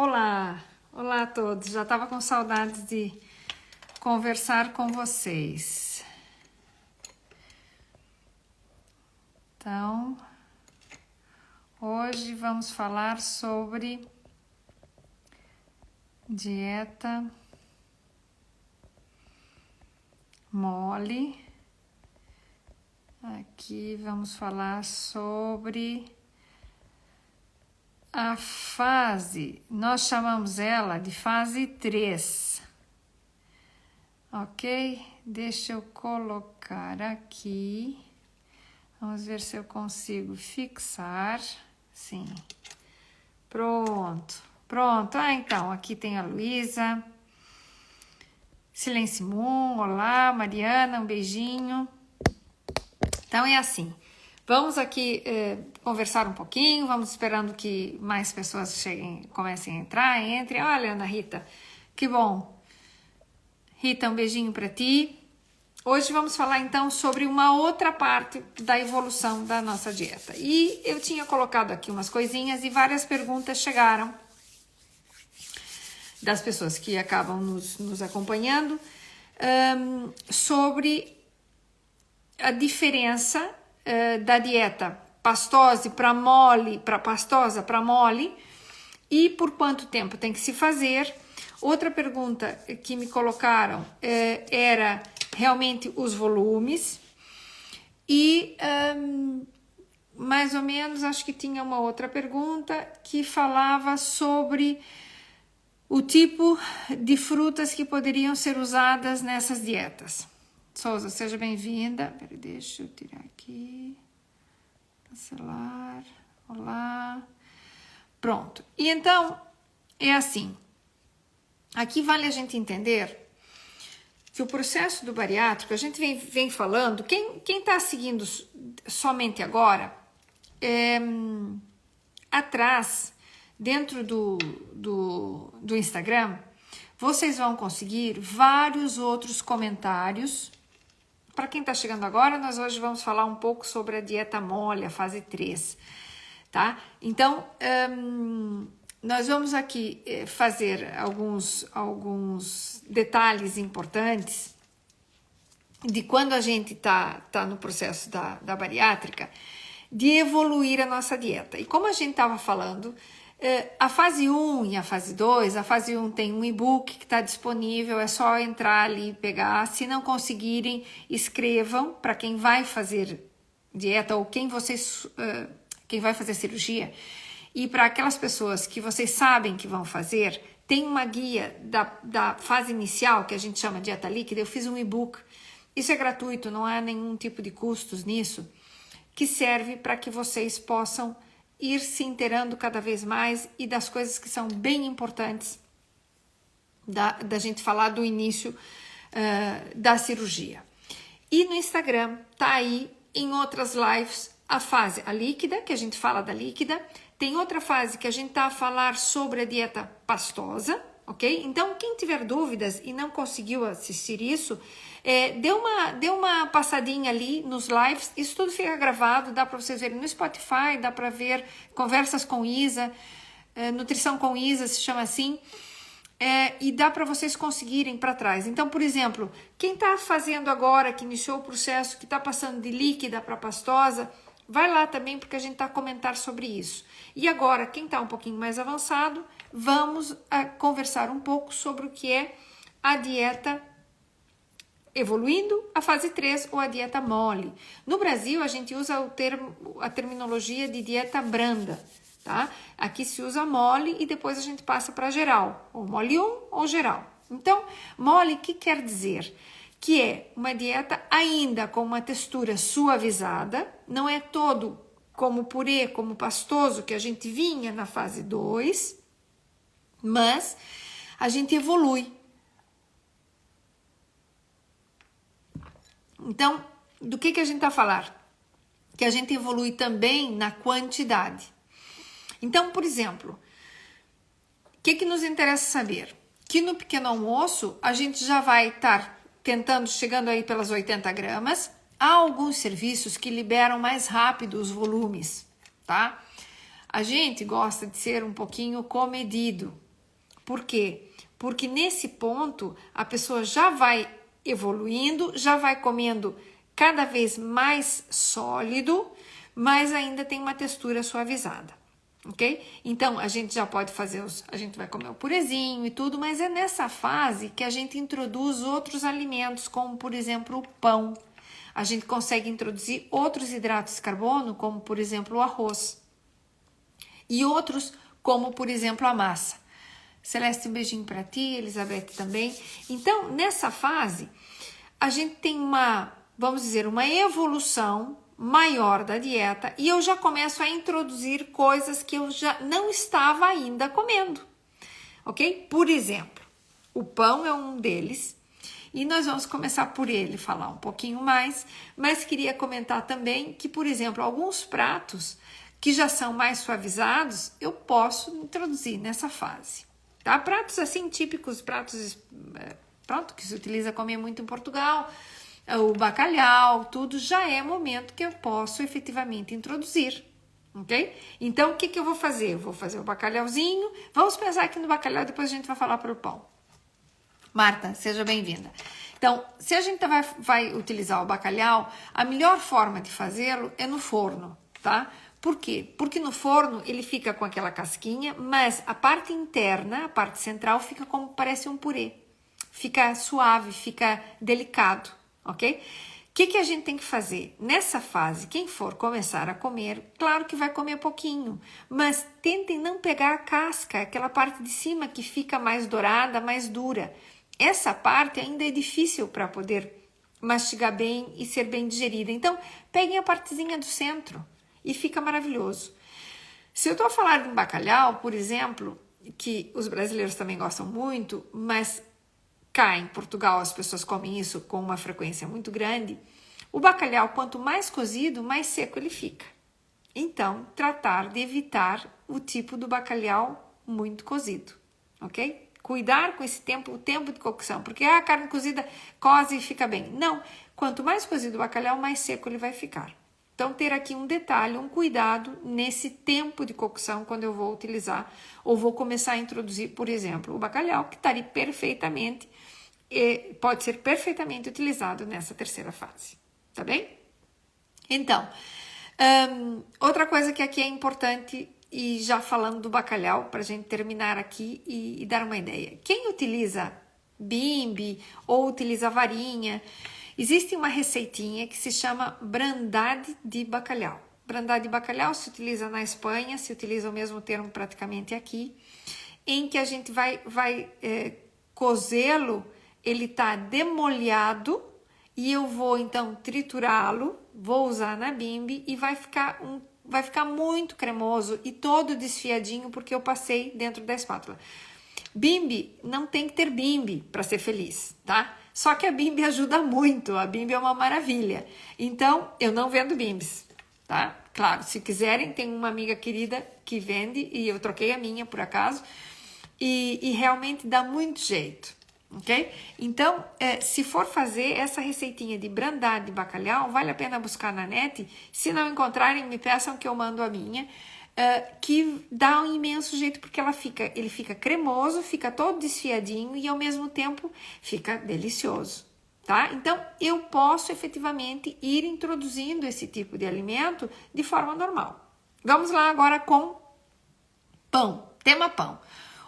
Olá, olá a todos. Já estava com saudades de conversar com vocês. Então, hoje vamos falar sobre dieta mole. Aqui vamos falar sobre a fase, nós chamamos ela de fase 3, ok? Deixa eu colocar aqui, vamos ver se eu consigo fixar, sim, pronto, então, aqui tem a Luísa, Silêncio Moon, olá, Mariana, um beijinho, então é assim. Vamos aqui conversar um pouquinho, vamos esperando que mais pessoas cheguem, comecem a entrar, entrem. Olha, Ana Rita, que bom. Rita, um beijinho para ti. Hoje vamos falar então sobre uma outra parte da evolução da nossa dieta. E eu tinha colocado aqui umas coisinhas e várias perguntas chegaram das pessoas que acabam nos acompanhando sobre a diferença da dieta pastosa para mole e por quanto tempo tem que se fazer. Outra pergunta que me colocaram era realmente os volumes e mais ou menos acho que tinha uma outra pergunta que falava sobre o tipo de frutas que poderiam ser usadas nessas dietas. Souza, seja bem-vinda. Peraí, deixa eu tirar aqui. Cancelar. Olá. Pronto. E então, é assim. Aqui vale a gente entender que o processo do bariátrico, a gente vem falando, quem está seguindo somente agora, atrás, dentro do Instagram, vocês vão conseguir vários outros comentários. Para quem está chegando agora, nós hoje vamos falar um pouco sobre a dieta mole, a fase 3, tá? Então, nós vamos aqui fazer alguns detalhes importantes de quando a gente tá no processo da bariátrica, de evoluir a nossa dieta. E como a gente estava falando, a fase 1 e a fase 2, a fase 1 tem um e-book que está disponível, é só entrar ali e pegar. Se não conseguirem, escrevam para quem vai fazer dieta ou quem vai fazer cirurgia. E para aquelas pessoas que vocês sabem que vão fazer, tem uma guia da fase inicial, que a gente chama de dieta líquida. Eu fiz um e-book, isso é gratuito, não há nenhum tipo de custos nisso, que serve para que vocês possam ir se inteirando cada vez mais e das coisas que são bem importantes da gente falar do início da cirurgia. E no Instagram tá aí em outras lives a líquida, que a gente fala da líquida, tem outra fase que a gente tá a falar sobre a dieta pastosa, ok? Então quem tiver dúvidas e não conseguiu assistir isso, dê uma passadinha ali nos lives, isso tudo fica gravado, dá para vocês verem no Spotify, dá para ver Conversas com Isa, Nutrição com Isa se chama assim, e dá para vocês conseguirem para trás. Então, por exemplo, quem está fazendo agora, que iniciou o processo, que está passando de líquida para pastosa, vai lá também porque a gente está a comentar sobre isso. E agora, quem está um pouquinho mais avançado, vamos conversar um pouco sobre o que é a dieta evoluindo a fase 3 ou a dieta mole. No Brasil, a gente usa a terminologia de dieta branda, tá? Aqui se usa mole e depois a gente passa para geral, ou mole 1 ou geral. Então, mole, o que quer dizer? Que é uma dieta ainda com uma textura suavizada, não é todo como purê, como pastoso que a gente vinha na fase 2, mas a gente evolui. Então, do que a gente está a falar? Que a gente evolui também na quantidade. Então, por exemplo, o que nos interessa saber? Que no pequeno almoço a gente já vai estar chegando aí pelas 80 gramas. Há alguns serviços que liberam mais rápido os volumes, tá? A gente gosta de ser um pouquinho comedido, Por quê? Porque nesse ponto a pessoa já vai evoluindo, já vai comendo cada vez mais sólido, mas ainda tem uma textura suavizada, ok? Então a gente já pode fazer a gente vai comer o purezinho e tudo, mas é nessa fase que a gente introduz outros alimentos, como por exemplo o pão. A gente consegue introduzir outros hidratos de carbono, como por exemplo o arroz, e outros, como por exemplo a massa. Celeste, um beijinho para ti, Elizabeth também. Então, nessa fase, a gente tem vamos dizer, uma evolução maior da dieta e eu já começo a introduzir coisas que eu já não estava ainda comendo, ok? Por exemplo, o pão é um deles e nós vamos começar por ele, falar um pouquinho mais, mas queria comentar também que, por exemplo, alguns pratos que já são mais suavizados, eu posso introduzir nessa fase. Tá? Pratos assim típicos, pronto, que se utiliza comer muito em Portugal, o bacalhau, tudo já é momento que eu posso efetivamente introduzir, ok? Então, o que eu vou fazer? Eu vou fazer o bacalhauzinho, vamos pensar aqui no bacalhau, depois a gente vai falar para o pão. Marta, seja bem-vinda. Então, se a gente vai utilizar o bacalhau, a melhor forma de fazê-lo é no forno, tá? Por quê? Porque no forno ele fica com aquela casquinha, mas a parte interna, a parte central, fica como parece um purê. Fica suave, fica delicado, ok? O que a gente tem que fazer? Nessa fase, quem for começar a comer, claro que vai comer pouquinho, mas tentem não pegar a casca, aquela parte de cima que fica mais dourada, mais dura. Essa parte ainda é difícil para poder mastigar bem e ser bem digerida. Então, peguem a partezinha do centro. E fica maravilhoso. Se eu estou a falar de um bacalhau, por exemplo, que os brasileiros também gostam muito, mas cá em Portugal as pessoas comem isso com uma frequência muito grande, o bacalhau, quanto mais cozido, mais seco ele fica. Então, tratar de evitar o tipo do bacalhau muito cozido, ok? Cuidar com esse tempo, o tempo de cocção, porque a carne cozida coze e fica bem. Não, quanto mais cozido o bacalhau, mais seco ele vai ficar. Então, ter aqui um detalhe, um cuidado nesse tempo de cocção quando eu vou utilizar ou vou começar a introduzir, por exemplo, o bacalhau, que estaria perfeitamente, pode ser perfeitamente utilizado nessa terceira fase, tá bem? Então, outra coisa que aqui é importante, e já falando do bacalhau, para a gente terminar aqui e dar uma ideia. Quem utiliza bimbi ou utiliza varinha, existe uma receitinha que se chama brandade de bacalhau. Brandade de bacalhau se utiliza na Espanha, se utiliza o mesmo termo praticamente aqui, em que a gente vai cozê-lo, ele está demolhado e eu vou então triturá-lo, vou usar na bimbi e vai ficar muito cremoso e todo desfiadinho porque eu passei dentro da espátula. Bimbi, não tem que ter bimbi para ser feliz, tá? Só que a bimbi ajuda muito, a bimbi é uma maravilha. Então, eu não vendo bimbis, tá? Claro, se quiserem, tem uma amiga querida que vende e eu troquei a minha por acaso e realmente dá muito jeito, ok? Então, se for fazer essa receitinha de brandade de bacalhau, vale a pena buscar na net. Se não encontrarem, me peçam que eu mando a minha. Que dá um imenso jeito porque ele fica cremoso, fica todo desfiadinho e ao mesmo tempo fica delicioso, tá? Então, eu posso efetivamente ir introduzindo esse tipo de alimento de forma normal. Vamos lá agora com pão, tema pão.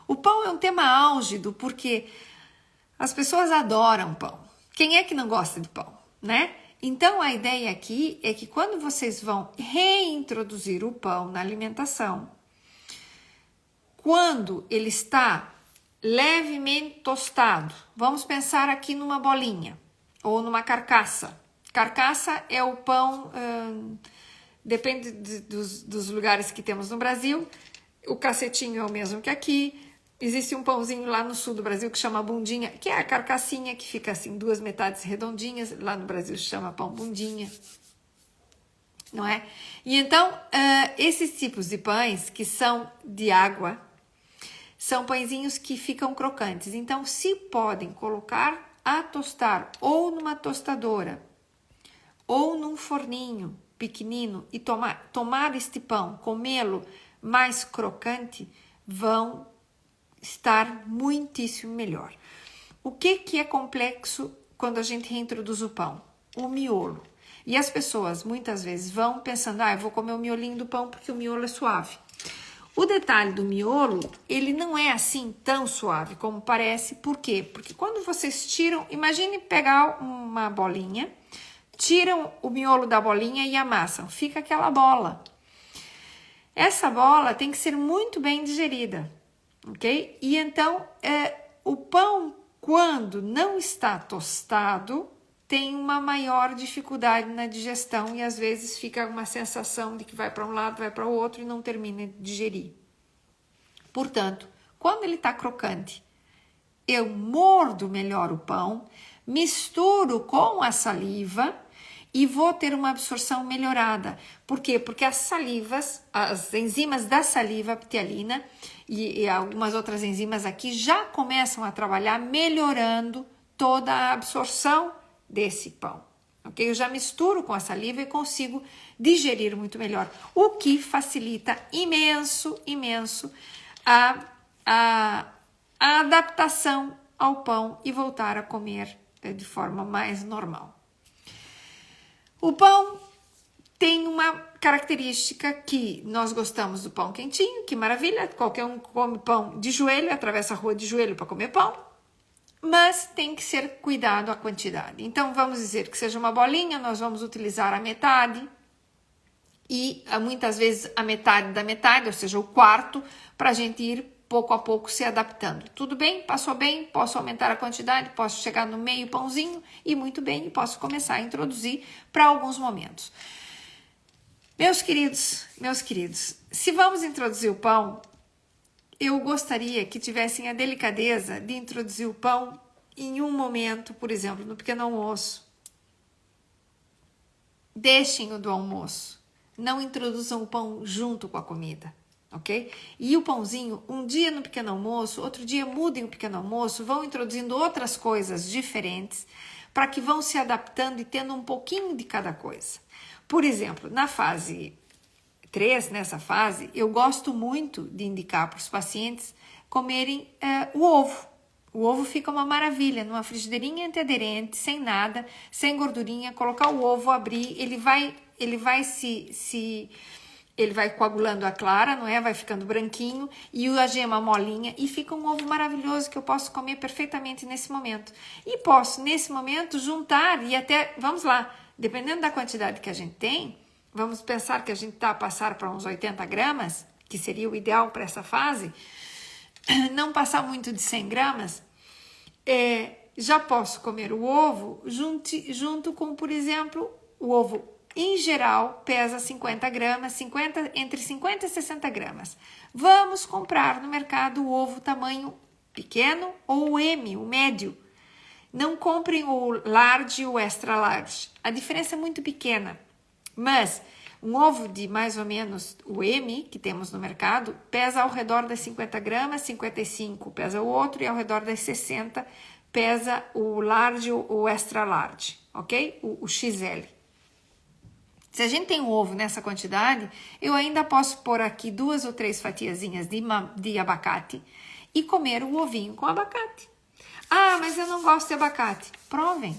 O pão é um tema álgido porque as pessoas adoram pão. Quem é que não gosta de pão, né? Então, a ideia aqui é que quando vocês vão reintroduzir o pão na alimentação, quando ele está levemente tostado, vamos pensar aqui numa bolinha ou numa carcaça. Carcaça é o pão, depende dos lugares que temos no Brasil, o cacetinho é o mesmo que aqui. Existe um pãozinho lá no sul do Brasil que chama bundinha, que é a carcassinha que fica assim, duas metades redondinhas. Lá no Brasil se chama pão bundinha, não é? E então, esses tipos de pães que são de água, são pãezinhos que ficam crocantes. Então, se podem colocar a tostar ou numa tostadora ou num forninho pequenino e tomar este pão, comê-lo mais crocante, vão estar muitíssimo melhor. O que é complexo quando a gente reintroduz o pão? O miolo. E as pessoas muitas vezes vão pensando, eu vou comer o miolinho do pão porque o miolo é suave. O detalhe do miolo, ele não é assim tão suave como parece. Por quê? Porque quando vocês tiram, imagine pegar uma bolinha, tiram o miolo da bolinha e amassam, fica aquela bola. Essa bola tem que ser muito bem digerida, ok? E então, o pão, quando não está tostado, tem uma maior dificuldade na digestão e às vezes fica uma sensação de que vai para um lado, vai para o outro e não termina de digerir. Portanto, quando ele está crocante, eu mordo melhor o pão, misturo com a saliva e vou ter uma absorção melhorada. Por quê? Porque as salivas, as enzimas da saliva, a ptialina e algumas outras enzimas aqui já começam a trabalhar melhorando toda a absorção desse pão, ok? Eu já misturo com a saliva e consigo digerir muito melhor, o que facilita imenso a adaptação ao pão e voltar a comer de forma mais normal. O pão tem uma característica que nós gostamos do pão quentinho, que maravilha, qualquer um come pão de joelho, atravessa a rua de joelho para comer pão, mas tem que ser cuidado a quantidade. Então, vamos dizer que seja uma bolinha, nós vamos utilizar a metade e muitas vezes a metade da metade, ou seja, o quarto, para a gente ir pouco a pouco se adaptando. Tudo bem? Passou bem? Posso aumentar a quantidade? Posso chegar no meio pãozinho? E muito bem, posso começar a introduzir para alguns momentos. Meus queridos, se vamos introduzir o pão, eu gostaria que tivessem a delicadeza de introduzir o pão em um momento, por exemplo, no pequeno almoço. Deixem-o do almoço. Não introduzam o pão junto com a comida, ok? E o pãozinho, um dia no pequeno almoço, outro dia mudem o pequeno almoço, vão introduzindo outras coisas diferentes para que vão se adaptando e tendo um pouquinho de cada coisa. Por exemplo, na fase 3, nessa fase, eu gosto muito de indicar para os pacientes comerem o ovo. O ovo fica uma maravilha, numa frigideirinha antiaderente, sem nada, sem gordurinha, colocar o ovo, abrir, ele vai coagulando a clara, não é? Vai ficando branquinho e a gema molinha e fica um ovo maravilhoso que eu posso comer perfeitamente nesse momento. E posso, nesse momento, juntar e até, vamos lá, dependendo da quantidade que a gente tem, vamos pensar que a gente está a passar para uns 80 gramas, que seria o ideal para essa fase, não passar muito de 100 gramas, já posso comer o ovo junto com, por exemplo, o ovo em geral pesa 50 gramas, entre 50 e 60 gramas. Vamos comprar no mercado o ovo tamanho pequeno ou o M, o médio. Não comprem o large ou extra large. A diferença é muito pequena. Mas um ovo de mais ou menos o M, que temos no mercado, pesa ao redor das 50 gramas, 55 pesa o outro e ao redor das 60 pesa o large ou o extra large, ok? O XL. Se a gente tem um ovo nessa quantidade, eu ainda posso pôr aqui 2 ou 3 fatiazinhas de abacate e comer o ovinho com abacate. Ah, mas eu não gosto de abacate. Provem.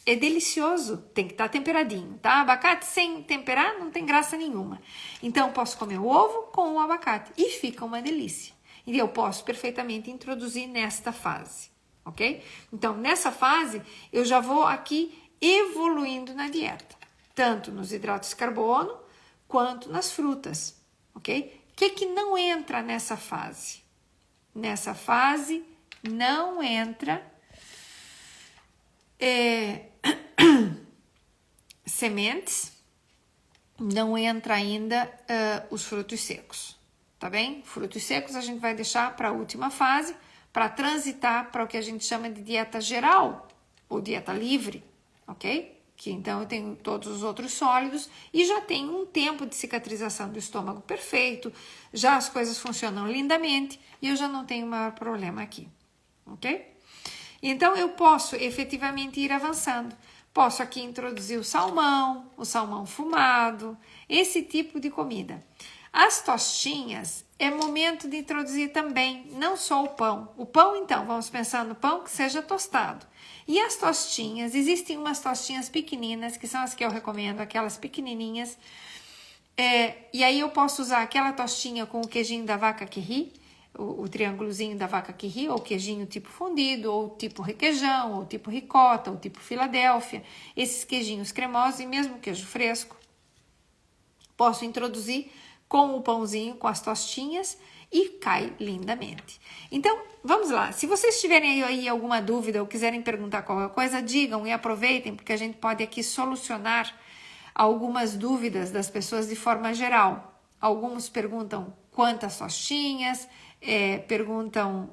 É delicioso. Tem que estar temperadinho, tá? Abacate sem temperar não tem graça nenhuma. Então, posso comer o ovo com o abacate e fica uma delícia. E eu posso perfeitamente introduzir nesta fase, ok? Então, nessa fase, eu já vou aqui evoluindo na dieta. Tanto nos hidratos de carbono, quanto nas frutas, ok? O que não entra nessa fase? Nessa fase não entra sementes, não entra ainda os frutos secos, tá bem? Frutos secos a gente vai deixar para a última fase, para transitar para o que a gente chama de dieta geral, ou dieta livre, ok? Que então eu tenho todos os outros sólidos e já tenho um tempo de cicatrização do estômago perfeito, já as coisas funcionam lindamente e eu já não tenho maior problema aqui, ok? Então eu posso efetivamente ir avançando. Posso aqui introduzir o salmão fumado, esse tipo de comida. As tostinhas, é momento de introduzir também, não só o pão. O pão, então, vamos pensar no pão que seja tostado. E as tostinhas, existem umas tostinhas pequeninas, que são as que eu recomendo, aquelas pequenininhas. E aí eu posso usar aquela tostinha com o queijinho da vaca que ri, o triângulozinho da vaca que ri, ou queijinho tipo fundido, ou tipo requeijão, ou tipo ricota, ou tipo Filadélfia. Esses queijinhos cremosos e mesmo queijo fresco. Posso introduzir com o pãozinho, com as tostinhas e cai lindamente. Então, vamos lá. Se vocês tiverem aí alguma dúvida ou quiserem perguntar qualquer coisa, digam e aproveitem, porque a gente pode aqui solucionar algumas dúvidas das pessoas de forma geral. Alguns perguntam quantas tostinhas, perguntam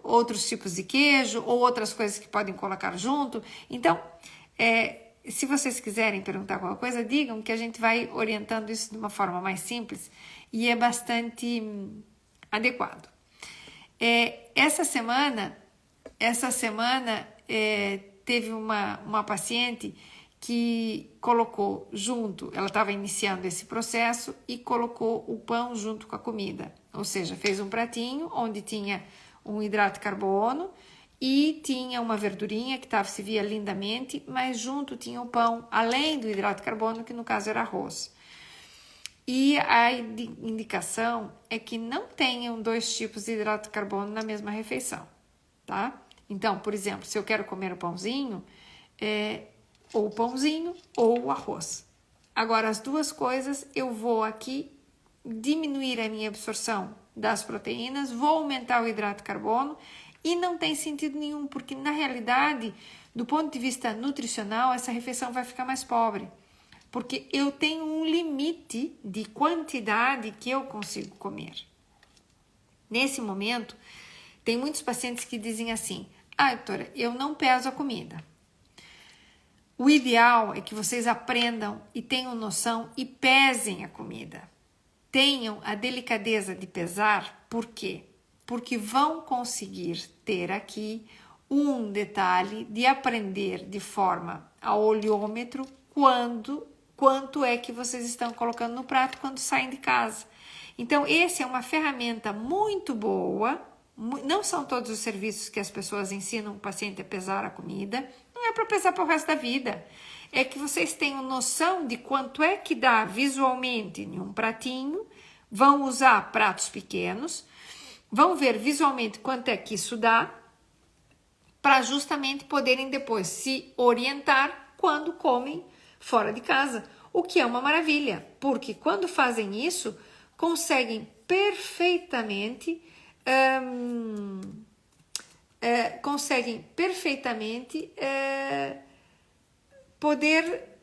outros tipos de queijo ou outras coisas que podem colocar junto. Então, se vocês quiserem perguntar qualquer coisa, digam que a gente vai orientando isso de uma forma mais simples e é bastante adequado. Essa semana teve uma paciente que colocou junto, ela estava iniciando esse processo e colocou o pão junto com a comida. Ou seja, fez um pratinho onde tinha um hidrato de carbono e tinha uma verdurinha que se via lindamente, mas junto tinha o pão, além do hidrato de carbono, que no caso era arroz. E a indicação é que não tenham 2 tipos de hidrato de carbono na mesma refeição, tá? Então, por exemplo, se eu quero comer o pãozinho, ou o pãozinho ou o arroz. Agora, as duas coisas, eu vou aqui diminuir a minha absorção das proteínas, vou aumentar o hidrato de carbono e não tem sentido nenhum, porque na realidade, do ponto de vista nutricional, essa refeição vai ficar mais pobre. Porque eu tenho um limite de quantidade que eu consigo comer. Nesse momento, tem muitos pacientes que dizem assim: doutora, eu não peso a comida. O ideal é que vocês aprendam e tenham noção e pesem a comida. Tenham a delicadeza de pesar, por quê? Porque vão conseguir ter aqui um detalhe de aprender de forma a olhômetro quanto é que vocês estão colocando no prato quando saem de casa. Então, essa é uma ferramenta muito boa. Não são todos os serviços que as pessoas ensinam o paciente a pesar a comida. Não é para pesar para o resto da vida. É que vocês tenham noção de quanto é que dá visualmente em um pratinho. Vão usar pratos pequenos. Vão ver visualmente quanto é que isso dá. Para justamente poderem depois se orientar quando comem fora de casa. O que é uma maravilha. Porque quando fazem isso, conseguem perfeitamente poder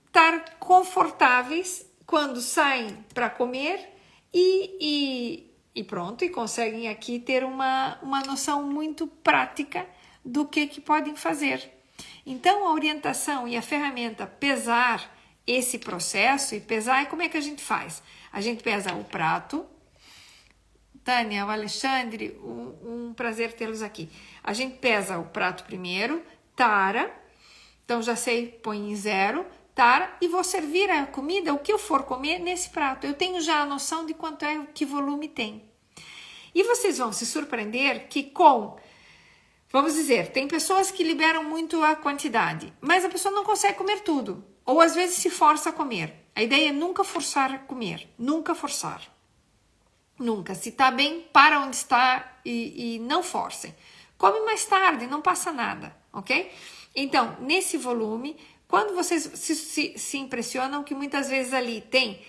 estar confortáveis quando saem para comer e pronto, e conseguem aqui ter uma noção muito prática do que podem fazer. Então, a orientação e a ferramenta pesar esse processo, e pesar, como é que a gente faz? A gente pesa o prato. Tânia, o Alexandre, um prazer tê-los aqui. A gente pesa o prato primeiro, tara, então já sei, põe em 0, tara, e vou servir a comida, o que eu for comer, nesse prato. Eu tenho já a noção de quanto é, que volume tem. E vocês vão se surpreender que vamos dizer, tem pessoas que liberam muito a quantidade, mas a pessoa não consegue comer tudo, ou às vezes se força a comer. A ideia é nunca forçar a comer, nunca forçar. Nunca. Se está bem, para onde está e não forcem. Come mais tarde, não passa nada, ok? Então, nesse volume, quando vocês se impressionam que muitas vezes ali tem,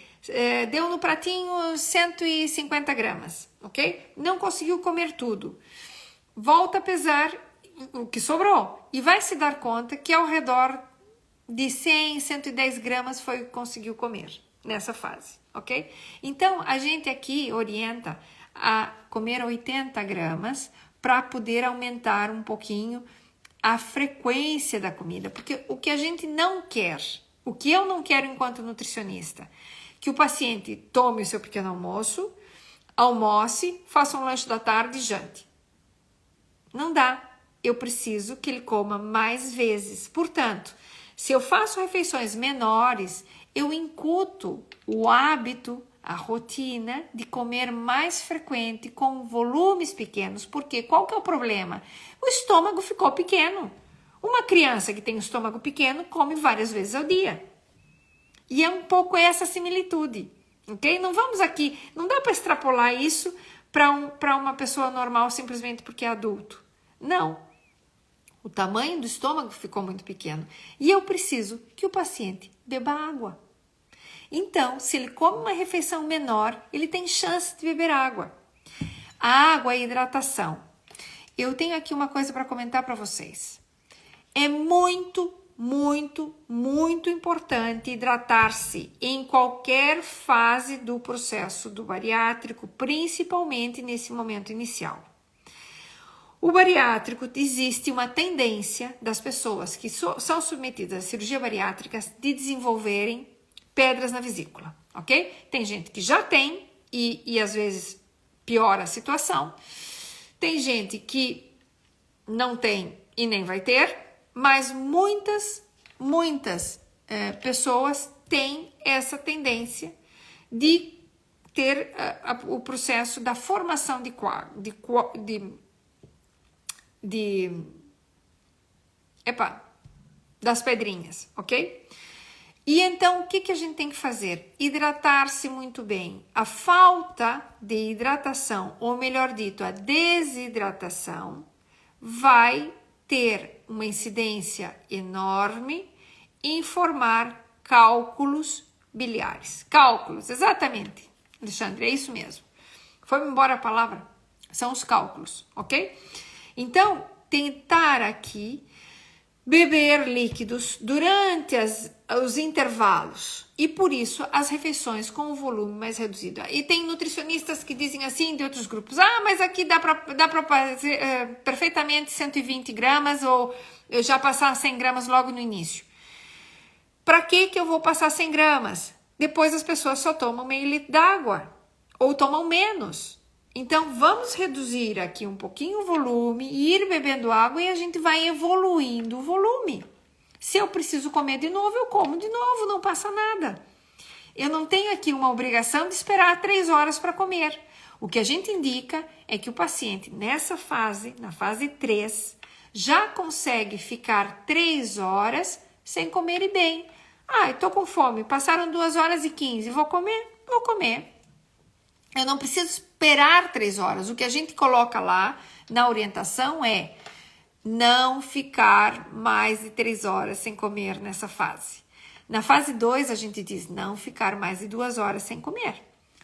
deu no pratinho 150 gramas, ok? Não conseguiu comer tudo. Volta a pesar o que sobrou e vai se dar conta que ao redor de 100, 110 gramas foi o que conseguiu comer nessa fase, ok? Então, a gente aqui orienta a comer 80 gramas para poder aumentar um pouquinho a frequência da comida, porque o que a gente não quer, o que eu não quero enquanto nutricionista, que o paciente tome o seu pequeno almoço, almoce, faça um lanche da tarde e jante. Não dá. Eu preciso que ele coma mais vezes. Portanto, se eu faço refeições menores, eu incuto o hábito a rotina de comer mais frequente com volumes pequenos. Porque qual que é o problema? O estômago ficou pequeno. Uma criança que tem um estômago pequeno come várias vezes ao dia. E é um pouco essa similitude, ok? Não vamos aqui, não dá para extrapolar isso para uma pessoa normal simplesmente porque é adulto. Não. O tamanho do estômago ficou muito pequeno. E eu preciso que o paciente beba água. Então, se ele come uma refeição menor, ele tem chance de beber água. A água é hidratação. Eu tenho aqui uma coisa para comentar para vocês. É muito importante hidratar-se em qualquer fase do processo do bariátrico, principalmente nesse momento inicial. O bariátrico, existe uma tendência das pessoas que são submetidas à cirurgia bariátrica de desenvolverem pedras na vesícula, ok? Tem gente que já tem e às vezes piora a situação. Tem gente que não tem e nem vai ter, mas muitas pessoas têm essa tendência de ter o processo da formação das pedrinhas, ok? E então, o que a gente tem que fazer? Hidratar-se muito bem. A falta de hidratação, ou melhor dito, a desidratação, vai ter uma incidência enorme em formar cálculos biliares. Cálculos, exatamente, Alexandre, é isso mesmo. Foi embora a palavra? São os cálculos, ok? Então, tentar aqui beber líquidos durante os intervalos e por isso as refeições com o volume mais reduzido. E tem nutricionistas que dizem assim de outros grupos, mas aqui dá para fazer perfeitamente 120 gramas ou já passar 100 gramas logo no início. Para que eu vou passar 100 gramas? Depois as pessoas só tomam meio litro d'água ou tomam menos. Então, vamos reduzir aqui um pouquinho o volume, ir bebendo água e a gente vai evoluindo o volume. Se eu preciso comer de novo, eu como de novo, não passa nada. Eu não tenho aqui uma obrigação de esperar 3 horas para comer. O que a gente indica é que o paciente, nessa fase, na fase 3, já consegue ficar 3 horas sem comer e bem. Estou com fome, passaram 2 horas e 15, vou comer? Vou comer. Eu não preciso esperar 3 horas. O que a gente coloca lá na orientação é não ficar mais de 3 horas sem comer nessa fase. Na fase 2, a gente diz não ficar mais de 2 horas sem comer.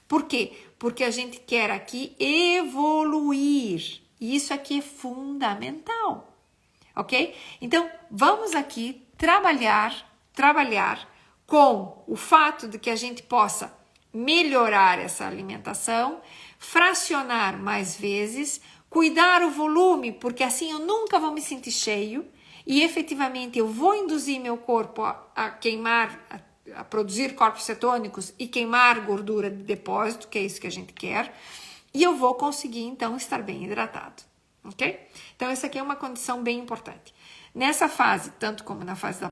Por quê? Porque a gente quer aqui evoluir. E isso aqui é fundamental. Ok? Então, vamos aqui trabalhar com o fato de que a gente possa melhorar essa alimentação, fracionar mais vezes, cuidar o volume, porque assim eu nunca vou me sentir cheio e efetivamente eu vou induzir meu corpo a queimar, a produzir corpos cetônicos e queimar gordura de depósito, que é isso que a gente quer, e eu vou conseguir então estar bem hidratado, ok? Então essa aqui é uma condição bem importante. Nessa fase, tanto como na fase da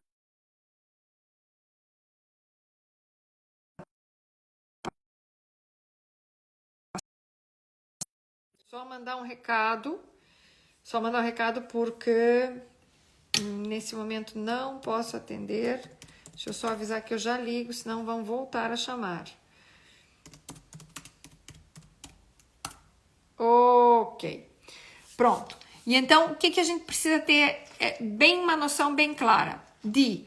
Só mandar um recado porque nesse momento não posso atender. Deixa eu só avisar que eu já ligo, senão vão voltar a chamar. Ok, pronto. E então, o que a gente precisa ter bem uma noção bem clara de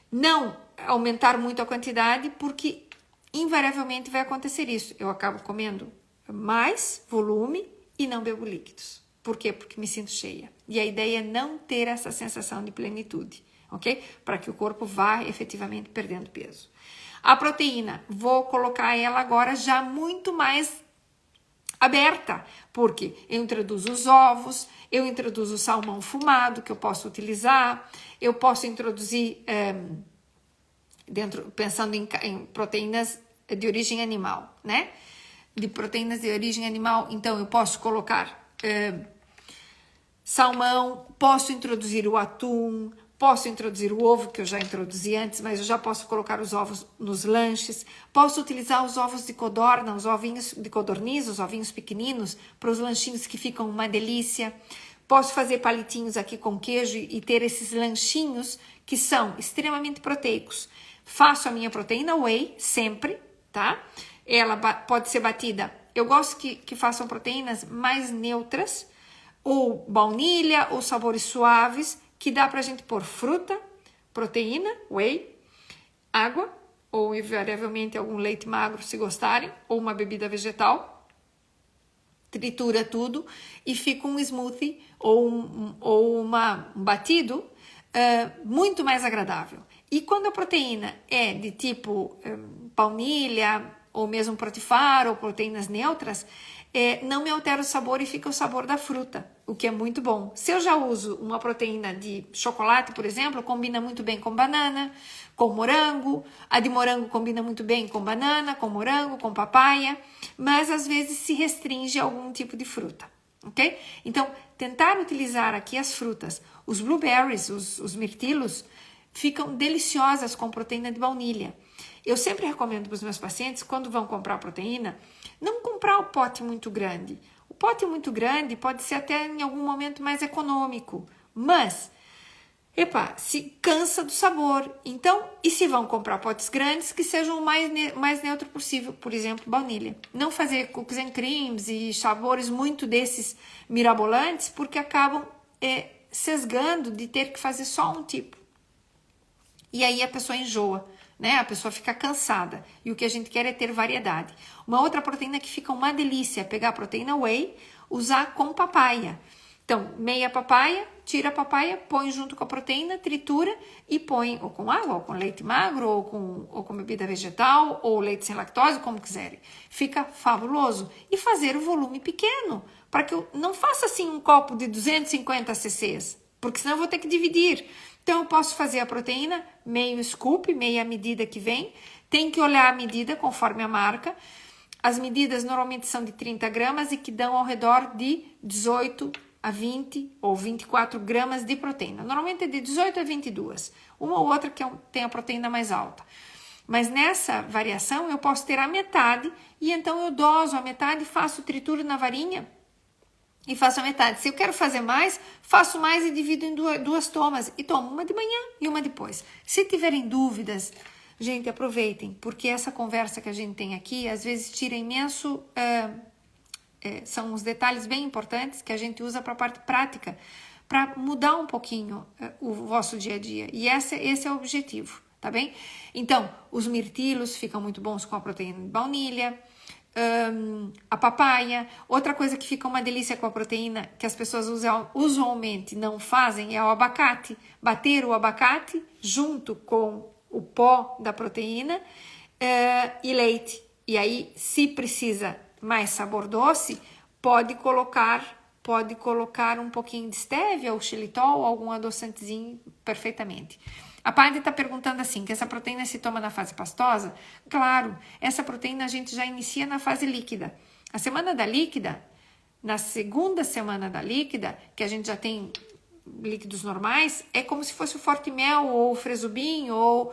não aumentar muito a quantidade, porque invariavelmente vai acontecer isso. Eu acabo comendo mais volume e não bebo líquidos. Por quê? Porque me sinto cheia. E a ideia é não ter essa sensação de plenitude, ok? Para que o corpo vá efetivamente perdendo peso. A proteína, vou colocar ela agora já muito mais aberta, porque eu introduzo os ovos, eu introduzo o salmão fumado que eu posso utilizar, eu posso introduzir, pensando em proteínas de origem animal, né? De proteínas de origem animal, então eu posso colocar salmão, posso introduzir o atum, Posso introduzir o ovo, que eu já introduzi antes, mas eu já posso colocar os ovos nos lanches. Posso utilizar os ovos de codorna, os ovinhos de codorniz, os ovinhos pequeninos, para os lanchinhos que ficam uma delícia. Posso fazer palitinhos aqui com queijo e ter esses lanchinhos que são extremamente proteicos. Faço a minha proteína whey sempre, tá? Ela pode ser batida. Eu gosto que façam proteínas mais neutras, ou baunilha, ou sabores suaves, que dá pra gente pôr fruta, proteína, whey, água, ou invariavelmente algum leite magro, se gostarem, ou uma bebida vegetal. Tritura tudo e fica um smoothie ou um batido muito mais agradável. E quando a proteína é de tipo baunilha, ou mesmo protifar, ou proteínas neutras, não me altera o sabor e fica o sabor da fruta, o que é muito bom. Se eu já uso uma proteína de chocolate, por exemplo, combina muito bem com banana, com morango. A de morango combina muito bem com banana, com morango, com papaya, mas às vezes se restringe a algum tipo de fruta, ok? Então, tentar utilizar aqui as frutas. Os blueberries, os mirtilos, ficam deliciosas com proteína de baunilha. Eu sempre recomendo para os meus pacientes, quando vão comprar proteína, não comprar o pote muito grande. O pote muito grande pode ser até em algum momento mais econômico, mas, se cansa do sabor. Então, e se vão comprar potes grandes, que sejam o mais neutro possível, por exemplo, baunilha. Não fazer cookies and creams e sabores muito desses mirabolantes, porque acabam sesgando de ter que fazer só um tipo. E aí a pessoa enjoa, né? A pessoa fica cansada. E o que a gente quer é ter variedade. Uma outra proteína que fica uma delícia é pegar a proteína whey, usar com papaya. Então, meia papaya, tira a papaya, põe junto com a proteína, tritura e põe ou com água, ou com leite magro, ou com bebida vegetal, ou leite sem lactose, como quiserem. Fica fabuloso. E fazer o volume pequeno, para que eu não faça assim um copo de 250 cc's, porque senão eu vou ter que dividir. Então, eu posso fazer a proteína, meio scoop, meia medida que vem. Tem que olhar a medida conforme a marca. As medidas normalmente são de 30 gramas e que dão ao redor de 18 a 20 ou 24 gramas de proteína. Normalmente é de 18 a 22. Uma ou outra que tem a proteína mais alta. Mas nessa variação eu posso ter a metade e então eu doso a metade, faço tritura na varinha e faço a metade. Se eu quero fazer mais, faço mais e divido em duas tomas. E tomo uma de manhã e uma depois. Se tiverem dúvidas, gente, aproveitem. Porque essa conversa que a gente tem aqui, às vezes tira imenso... são uns detalhes bem importantes que a gente usa para a parte prática. Para mudar um pouquinho o vosso dia a dia. E esse é o objetivo, tá bem? Então, os mirtilos ficam muito bons com a proteína de baunilha. A papaya. Outra coisa que fica uma delícia com a proteína que as pessoas usualmente não fazem é o abacate. Bater o abacate junto com o pó da proteína e leite. E aí, se precisa mais sabor doce, pode colocar um pouquinho de stevia ou xilitol ou algum adoçantezinho perfeitamente. A Padre está perguntando assim, que essa proteína se toma na fase pastosa? Claro, essa proteína a gente já inicia na fase líquida. A semana da líquida, na segunda semana da líquida, que a gente já tem líquidos normais, é como se fosse o Forte Mel ou o Fresubin ou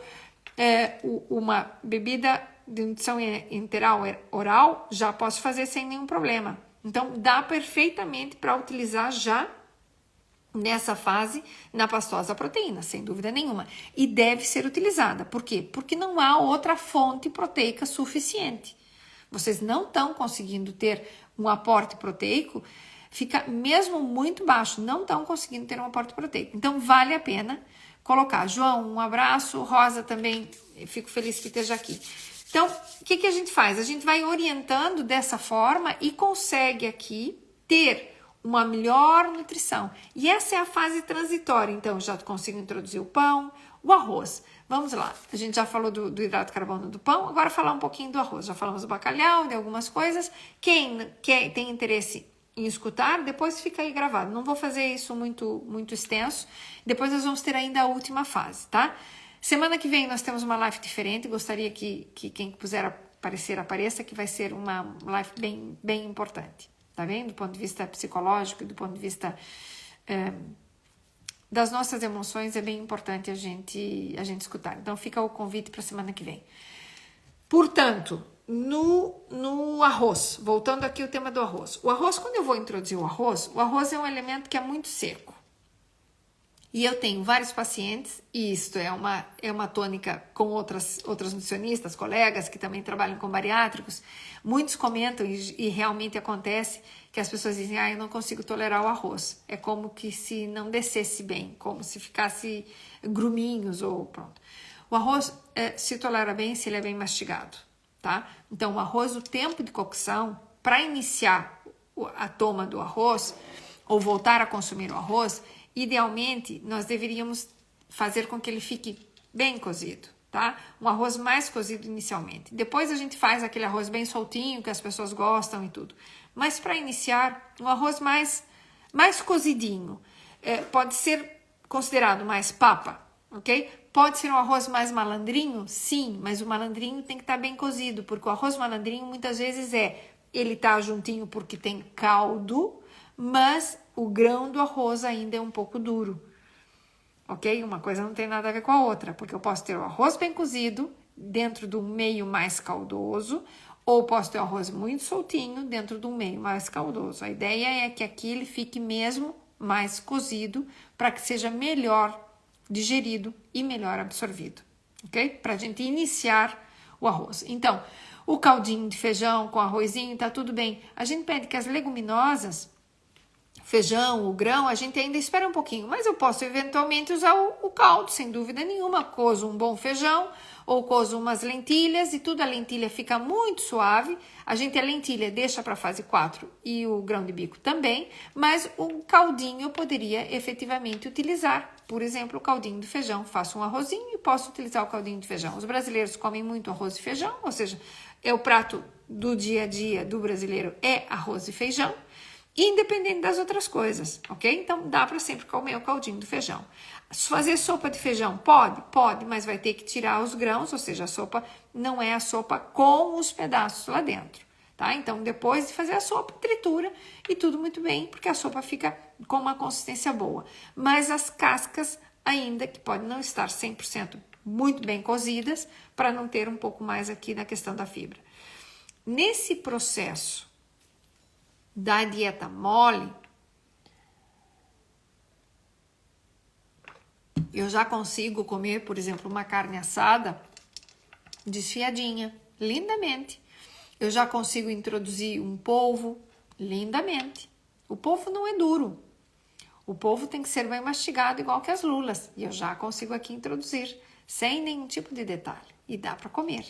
uma bebida de nutrição enteral oral, já posso fazer sem nenhum problema. Então, dá perfeitamente para utilizar já nessa fase, na pastosa proteína, sem dúvida nenhuma. E deve ser utilizada. Por quê? Porque não há outra fonte proteica suficiente. Vocês não estão conseguindo ter um aporte proteico, fica mesmo muito baixo, não estão conseguindo ter um aporte proteico. Então, vale a pena colocar. João, um abraço. Rosa também, fico feliz que esteja aqui. Então, o que a gente faz? A gente vai orientando dessa forma e consegue aqui ter uma melhor nutrição. E essa é a fase transitória. Então, já consigo introduzir o pão, o arroz. Vamos lá. A gente já falou do hidrato de carbono do pão, agora falar um pouquinho do arroz. Já falamos do bacalhau, de algumas coisas. Quem tem interesse em escutar, depois fica aí gravado. Não vou fazer isso muito extenso. Depois nós vamos ter ainda a última fase, tá? Semana que vem nós temos uma live diferente. Gostaria que quem puder aparecer, apareça, que vai ser uma live bem importante. Tá bem? Do ponto de vista psicológico e do ponto de vista das nossas emoções é bem importante a gente escutar. Então fica o convite para a semana que vem. Portanto, no arroz, voltando aqui ao tema do arroz. O arroz, quando eu vou introduzir o arroz é um elemento que é muito seco. E eu tenho vários pacientes, e isto é uma tônica com outras nutricionistas, colegas que também trabalham com bariátricos. Muitos comentam, e realmente acontece, que as pessoas dizem, eu não consigo tolerar o arroz. É como que se não descesse bem, como se ficasse gruminhos ou pronto. O arroz se tolera bem se ele é bem mastigado, tá? Então, o arroz, o tempo de cocção, para iniciar a toma do arroz, ou voltar a consumir o arroz, idealmente, nós deveríamos fazer com que ele fique bem cozido, tá? Um arroz mais cozido inicialmente. Depois a gente faz aquele arroz bem soltinho, que as pessoas gostam e tudo. Mas para iniciar, um arroz mais cozidinho. Pode ser considerado mais papa, ok? Pode ser um arroz mais malandrinho? Sim, mas o malandrinho tem que estar bem cozido, porque o arroz malandrinho muitas vezes ele tá juntinho porque tem caldo, mas o grão do arroz ainda é um pouco duro, ok? Uma coisa não tem nada a ver com a outra, porque eu posso ter o arroz bem cozido dentro do meio mais caldoso, ou posso ter o arroz muito soltinho dentro do meio mais caldoso. A ideia é que aqui ele fique mesmo mais cozido para que seja melhor digerido e melhor absorvido, ok? Para a gente iniciar o arroz. Então, o caldinho de feijão com arrozinho tá tudo bem. A gente pede que as leguminosas, feijão, o grão, a gente ainda espera um pouquinho, mas eu posso eventualmente usar o caldo, sem dúvida nenhuma. Cozo um bom feijão ou cozo umas lentilhas e tudo, a lentilha fica muito suave. A lentilha deixa para fase 4 e o grão de bico também, mas o caldinho eu poderia efetivamente utilizar. Por exemplo, o caldinho de feijão, faço um arrozinho e posso utilizar o caldinho de feijão. Os brasileiros comem muito arroz e feijão, ou seja, o prato do dia a dia do brasileiro é arroz e feijão, independente das outras coisas, ok? Então, dá para sempre comer o caldinho do feijão. Fazer sopa de feijão? Pode, mas vai ter que tirar os grãos, ou seja, a sopa não é a sopa com os pedaços lá dentro, tá? Então, depois de fazer a sopa, tritura e tudo muito bem, porque a sopa fica com uma consistência boa. Mas as cascas, ainda que podem não estar 100% muito bem cozidas, para não ter um pouco mais aqui na questão da fibra. Nesse processo da dieta mole, eu já consigo comer, por exemplo, uma carne assada desfiadinha, lindamente. Eu já consigo introduzir um polvo, lindamente. O polvo não é duro. O polvo tem que ser bem mastigado, igual que as lulas. E eu já consigo aqui introduzir, sem nenhum tipo de detalhe. E dá para comer.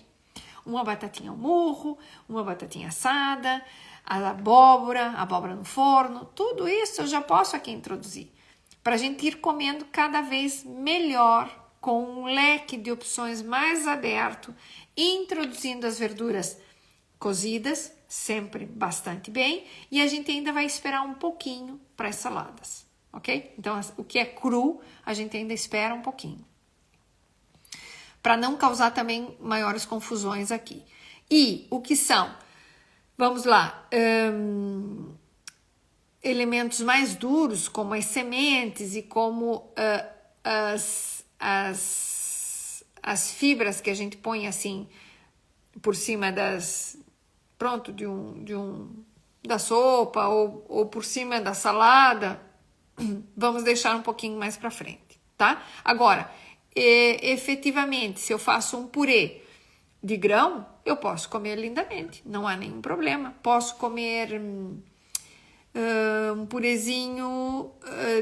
Uma batatinha ao murro, uma batatinha assada, a abóbora no forno, tudo isso eu já posso aqui introduzir. Para a gente ir comendo cada vez melhor, com um leque de opções mais aberto, introduzindo as verduras cozidas, sempre bastante bem, e a gente ainda vai esperar um pouquinho para as saladas, ok? Então, o que é cru, a gente ainda espera um pouquinho. Para não causar também maiores confusões aqui. E o que são? Vamos lá. Elementos mais duros, como as sementes e como as fibras que a gente põe assim por cima da sopa ou por cima da salada, vamos deixar um pouquinho mais para frente, tá? Agora, efetivamente, se eu faço um purê de grão, eu posso comer lindamente, não há nenhum problema. Posso comer um purezinho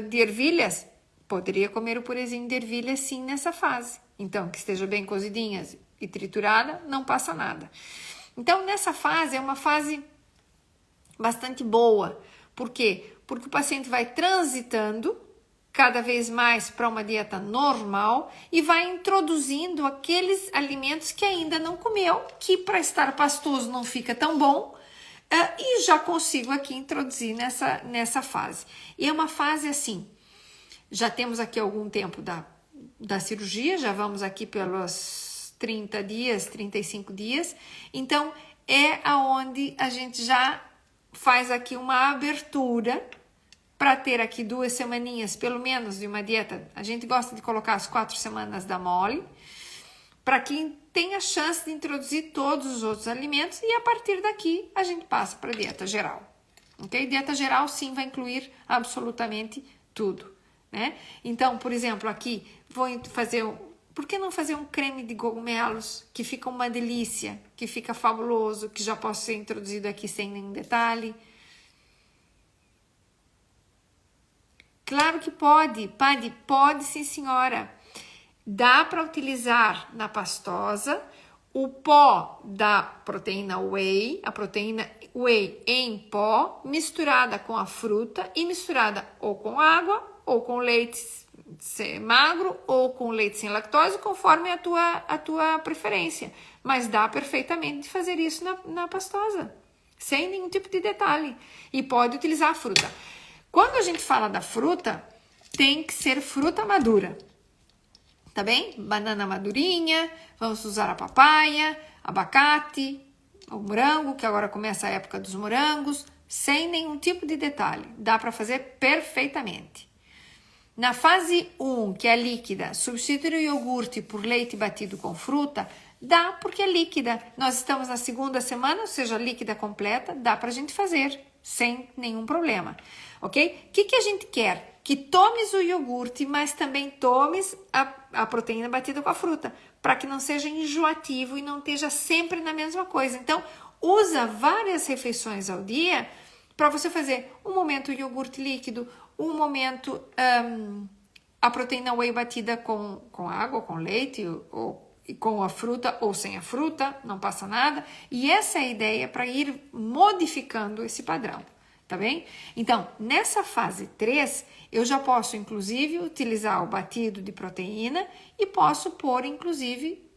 de ervilhas, poderia comer o purezinho de ervilhas sim nessa fase. Então, que esteja bem cozidinhas e triturada, não passa nada. Então, nessa fase, é uma fase bastante boa. Por quê? Porque o paciente vai transitando cada vez mais para uma dieta normal e vai introduzindo aqueles alimentos que ainda não comeu, que para estar pastoso não fica tão bom, e já consigo aqui introduzir nessa fase. E é uma fase assim, já temos aqui algum tempo da cirurgia, já vamos aqui pelos 30 dias, 35 dias, então é aonde a gente já faz aqui uma abertura para ter aqui 2 semaninhas, pelo menos, de uma dieta. A gente gosta de colocar as 4 semanas da mole, para quem tem a chance de introduzir todos os outros alimentos, e a partir daqui a gente passa para a dieta geral. Ok? Dieta geral, sim, vai incluir absolutamente tudo, né? Então, por exemplo, aqui vou fazer... Por que não fazer um creme de cogumelos que fica uma delícia, que fica fabuloso, que já posso ser introduzido aqui sem nenhum detalhe? Claro que pode, pode sim, senhora. Dá para utilizar na pastosa o pó da proteína whey, a proteína whey em pó, misturada com a fruta e misturada ou com água ou com leite magro ou com leite sem lactose, conforme a tua preferência. Mas dá perfeitamente de fazer isso na pastosa, sem nenhum tipo de detalhe. E pode utilizar a fruta. Quando a gente fala da fruta, tem que ser fruta madura. Tá bem? Banana madurinha, vamos usar a papaya, abacate, o morango, que agora começa a época dos morangos, sem nenhum tipo de detalhe. Dá para fazer perfeitamente. Na fase 1, que é líquida, substituir o iogurte por leite batido com fruta, dá porque é líquida. Nós estamos na 2ª semana, ou seja, líquida completa, dá para a gente fazer sem nenhum problema, ok? O que a gente quer? Que tomes o iogurte, mas também tomes a proteína batida com a fruta, para que não seja enjoativo e não esteja sempre na mesma coisa. Então, usa várias refeições ao dia para você fazer um momento iogurte líquido, um momento a proteína whey batida com água, com leite, ou com a fruta ou sem a fruta, não passa nada. E essa é a ideia para ir modificando esse padrão, tá bem? Então, nessa fase 3, eu já posso, inclusive, utilizar o batido de proteína e posso pôr, inclusive,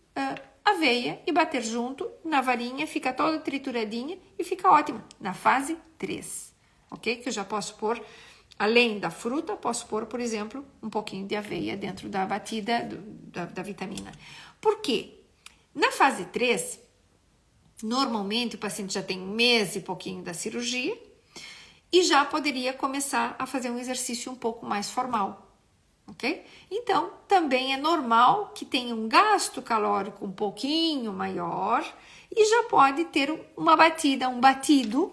aveia e bater junto na varinha, fica toda trituradinha e fica ótima. Na fase 3, ok? Que eu já posso pôr... Além da fruta, posso pôr, por exemplo, um pouquinho de aveia dentro da batida da vitamina. Por quê? Na fase 3, normalmente o paciente já tem 1 mês e pouquinho da cirurgia e já poderia começar a fazer um exercício um pouco mais formal, ok? Então, também é normal que tenha um gasto calórico um pouquinho maior e já pode ter uma batida, um batido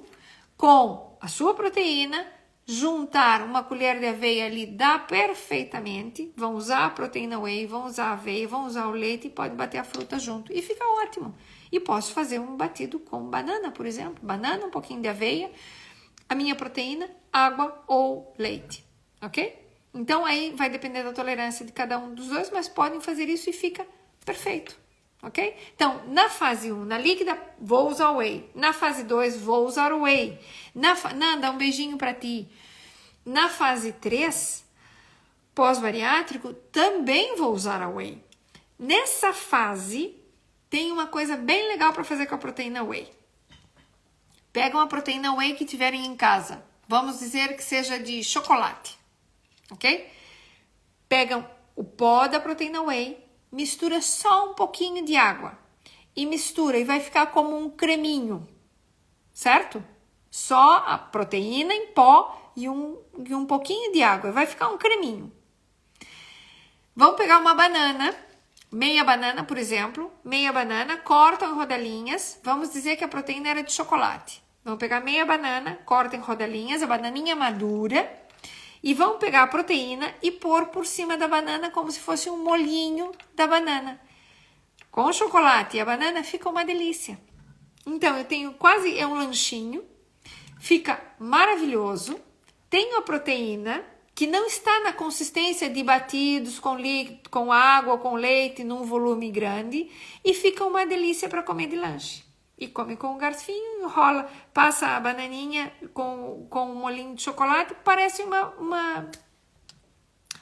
com a sua proteína. Juntar uma colher de aveia ali dá perfeitamente. Vão usar a proteína whey, vão usar a aveia, vão usar o leite e pode bater a fruta junto. E fica ótimo. E posso fazer um batido com banana, por exemplo. Banana, um pouquinho de aveia, a minha proteína, água ou leite. Ok? Então aí vai depender da tolerância de cada um dos dois, mas podem fazer isso e fica perfeito. Ok? Então, na fase 1, na líquida, vou usar o whey. Na fase 2, vou usar o whey. Nanda, um beijinho pra ti. Na fase 3, pós-bariátrico, também vou usar a whey. Nessa fase, tem uma coisa bem legal para fazer com a proteína whey. Pega uma proteína whey que tiverem em casa. Vamos dizer que seja de chocolate. Ok? Pegam o pó da proteína whey, mistura só um pouquinho de água e mistura e vai ficar como um creminho, certo? Só a proteína em pó e um pouquinho de água, vai ficar um creminho. Vamos pegar uma banana, meia banana, por exemplo, meia banana, cortam em rodelinhas, vamos dizer que a proteína era de chocolate. Vamos pegar meia banana, corta em rodelinhas, a bananinha madura, e vamos pegar a proteína e pôr por cima da banana como se fosse um molhinho da banana. Com o chocolate e a banana fica uma delícia. Então, eu tenho quase, é um lanchinho, fica maravilhoso. Tenho a proteína, que não está na consistência de batidos com água ou com leite num volume grande, e fica uma delícia para comer de lanche. E come com um garfinho, enrola, passa a bananinha com um molhinho de chocolate, parece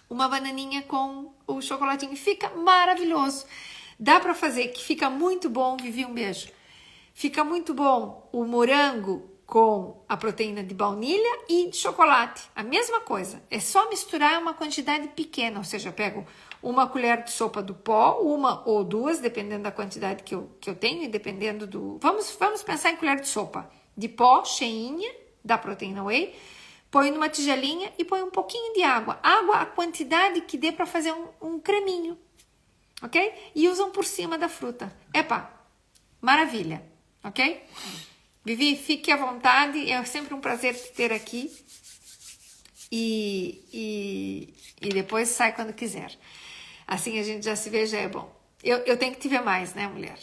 uma bananinha com o chocolatinho. Fica maravilhoso. Dá para fazer, que fica muito bom. Vivi, um beijo. Fica muito bom o morango com a proteína de baunilha e de chocolate. A mesma coisa. É só misturar uma quantidade pequena, ou seja, eu pego uma colher de sopa do pó, uma ou duas, dependendo da quantidade que eu tenho e dependendo do... Vamos pensar em colher de sopa de pó cheinha da proteína whey. Põe numa tigelinha e põe um pouquinho de água. Água, a quantidade que dê para fazer um creminho, ok? E usam por cima da fruta. Epa, maravilha, ok? Vivi, fique à vontade, é sempre um prazer te ter aqui. E depois sai quando quiser. Assim a gente já se vê, já é bom. Eu tenho que te ver mais, né, mulher?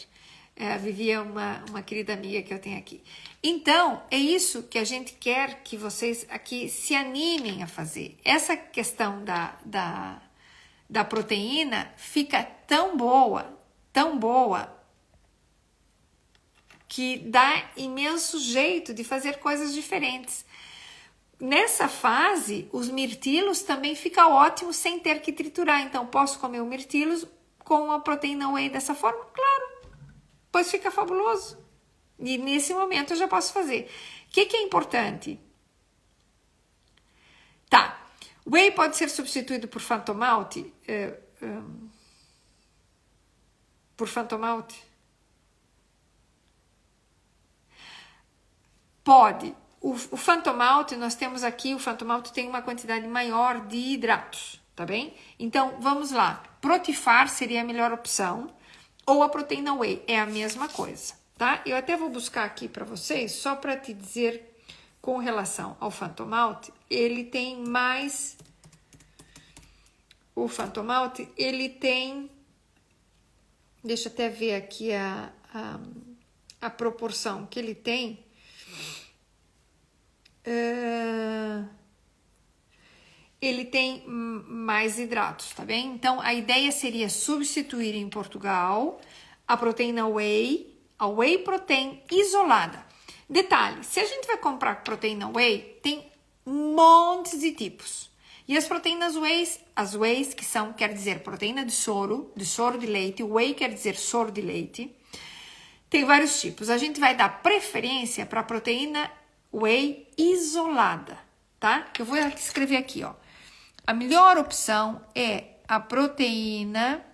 A Vivi é uma querida amiga que eu tenho aqui. Então, é isso que a gente quer que vocês aqui se animem a fazer. Essa questão da proteína fica tão boa, que dá imenso jeito de fazer coisas diferentes. Nessa fase, os mirtilos também ficam ótimos sem ter que triturar. Então, posso comer o mirtilos com a proteína whey dessa forma? Claro, pois fica fabuloso. E nesse momento eu já posso fazer. O que é importante? Tá, whey pode ser substituído por Fantomalte? Por Fantomalte? Pode. O Fantomalte, nós temos aqui, o Fantomalte tem uma quantidade maior de hidratos, tá bem? Então, vamos lá. Protifar seria a melhor opção, ou a proteína whey, é a mesma coisa, tá? Eu até vou buscar aqui para vocês, só para te dizer, com relação ao Fantomalte, ele tem mais... O Fantomalte, ele tem... Deixa eu até ver aqui a proporção que ele tem. Ele tem mais hidratos, tá bem? Então, a ideia seria substituir em Portugal a proteína whey, a whey protein isolada. Detalhe, se a gente vai comprar proteína whey, tem montes de tipos. E as proteínas whey, as wheys, que são, quer dizer, proteína de soro de leite, whey quer dizer soro de leite, tem vários tipos. A gente vai dar preferência para a proteína whey isolada, tá? Eu vou escrever aqui, ó. A melhor opção é a proteína,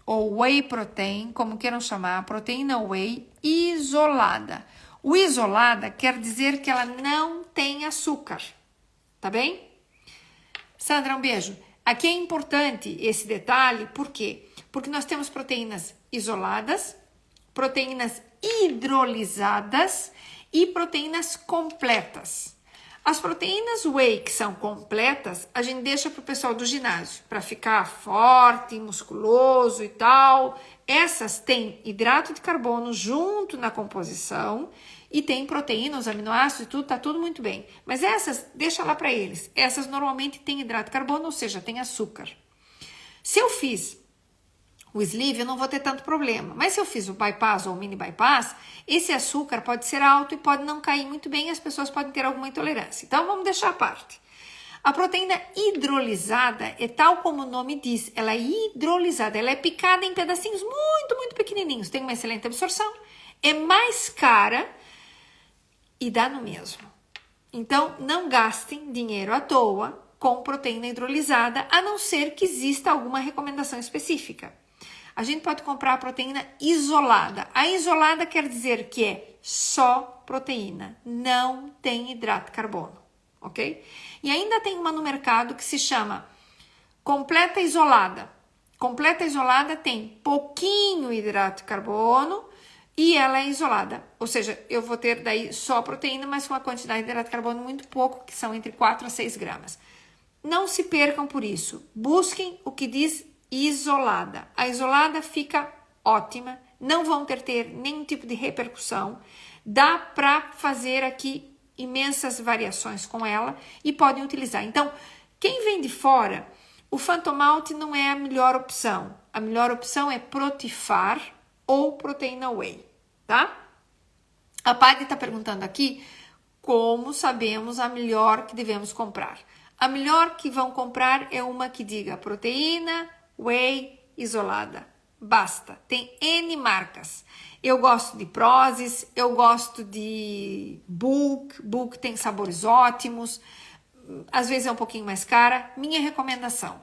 ou whey protein, como queiram chamar, a proteína whey isolada. O isolada quer dizer que ela não tem açúcar, tá bem? Sandra, um beijo. Aqui é importante esse detalhe, por quê? Porque nós temos proteínas isoladas, proteínas hidrolisadas e proteínas completas. As proteínas whey que são completas, a gente deixa para o pessoal do ginásio, para ficar forte, musculoso e tal. Essas têm hidrato de carbono junto na composição e tem proteína, os aminoácidos e tudo, tá tudo muito bem. Mas essas, deixa lá para eles. Essas normalmente têm hidrato de carbono, ou seja, tem açúcar. Se eu fiz o sleeve, eu não vou ter tanto problema. Mas se eu fiz o bypass ou o mini bypass, esse açúcar pode ser alto e pode não cair muito bem e as pessoas podem ter alguma intolerância. Então, vamos deixar à parte. A proteína hidrolisada é tal como o nome diz, ela é hidrolisada, ela é picada em pedacinhos muito, muito pequenininhos, tem uma excelente absorção, é mais cara e dá no mesmo. Então, não gastem dinheiro à toa com proteína hidrolisada, a não ser que exista alguma recomendação específica. A gente pode comprar a proteína isolada. A isolada quer dizer que é só proteína, não tem hidrato de carbono, ok? E ainda tem uma no mercado que se chama completa isolada. Completa isolada tem pouquinho hidrato de carbono e ela é isolada. Ou seja, eu vou ter daí só proteína, mas com uma quantidade de hidrato de carbono muito pouco, que são entre 4 a 6 gramas. Não se percam por isso. Busquem o que diz isolada. A isolada fica ótima, não vão ter nenhum tipo de repercussão. Dá para fazer aqui imensas variações com ela e podem utilizar. Então, quem vem de fora, o Fantomalte não é a melhor opção. A melhor opção é Protifar ou proteína whey, tá? A Padre está perguntando aqui como sabemos a melhor que devemos comprar. A melhor que vão comprar é uma que diga proteína whey isolada. Basta. Tem N marcas. Eu gosto de Prozis, eu gosto de Bulk. Bulk tem sabores ótimos. Às vezes é um pouquinho mais cara. Minha recomendação.